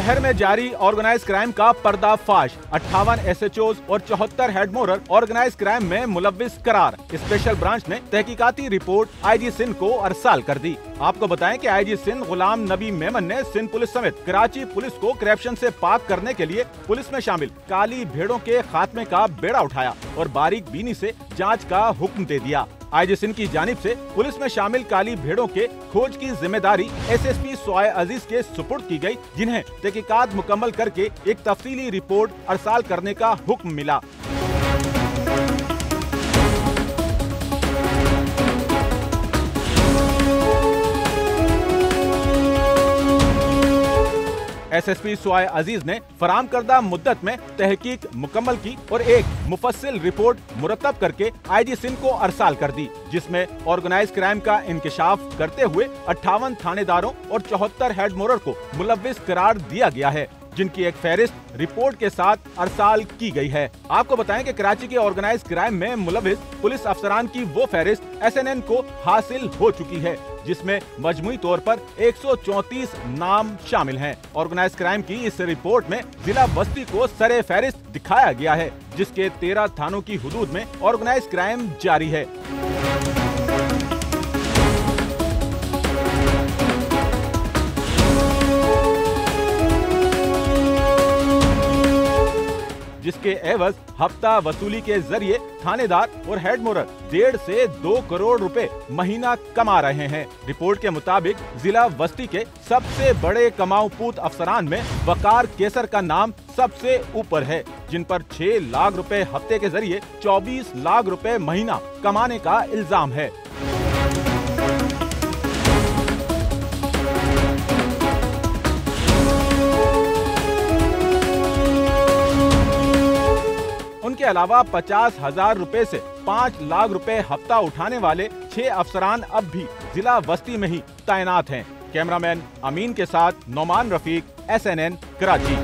शहर में जारी ऑर्गेनाइज क्राइम का पर्दाफाश। 58 SHOs और 74 हेड मोरर ऑर्गेनाइज क्राइम में मुलव्विस करार। स्पेशल ब्रांच ने तहकीकाती रिपोर्ट IG सिंध को अरसाल कर दी। आपको बताएं कि IG सिंध गुलाम नबी मेमन ने सिंध पुलिस समेत कराची पुलिस को करप्शन से पाक करने के लिए पुलिस में शामिल काली भेड़ों के खात्मे का बेड़ा उठाया और बारीक बीनी से जांच का हुक्म दे दिया। IG सिंध की जानिब से पुलिस में शामिल काली भेड़ों के खोज की जिम्मेदारी SSP स्वाय अजीज के सुपुर्द की गई, जिन्हें तहकीकात मुकम्मल करके एक तफसीली रिपोर्ट अरसाल करने का हुक्म मिला। SSP स्वाय अजीज ने फराम करदा मुद्दत में तहकीक मुकम्मल की और एक मुफस्सिल रिपोर्ट मुरतब करके IG सिंध को अरसाल कर दी, जिसमें ऑर्गेनाइज क्राइम का इंकशाफ करते हुए 58 थानेदारों और 74 हेड मोरर को मुलव्विस करार दिया गया है, जिनकी एक फहरिस्त रिपोर्ट के साथ अरसाल की गई है। आपको बताएं कि कराची के ऑर्गेनाइज क्राइम में मुलव्विस पुलिस अफसरान की वो फहरिस्त SNN को हासिल हो चुकी है, जिसमें मजमुई तौर पर 134 नाम शामिल हैं। ऑर्गेनाइज क्राइम की इस रिपोर्ट में जिला बस्ती को सरे फहरिस्त दिखाया गया है, जिसके 13 थानों की हुदूद में ऑर्गेनाइज क्राइम जारी है। जिसके एवज हफ्ता वसूली के जरिए थानेदार और हेड मोरर 1.5 से 2 करोड़ रुपए महीना कमा रहे हैं। रिपोर्ट के मुताबिक जिला वस्ती के सबसे बड़े कमाऊपूत अफसरान में वकार केसर का नाम सबसे ऊपर है, जिन पर 6 लाख रुपए हफ्ते के जरिए 24 लाख रुपए महीना कमाने का इल्जाम है। उनके अलावा 50,000 रुपए से 5 लाख रुपए हफ्ता उठाने वाले 6 अफसरान अब भी जिला वस्ती में ही तैनात हैं। कैमरामैन अमीन के साथ Nauman Rafiq, SNN Karachi.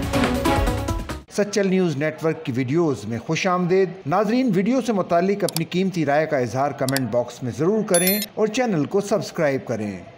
Sachal news network की वीडियोस में खुशामदीद। नाजरीन, वीडियो से मुतालिक अपनी कीमती राय का इजहार कमेंट बॉक्स में जरूर करें और चैनल को सब्सक्राइब करें।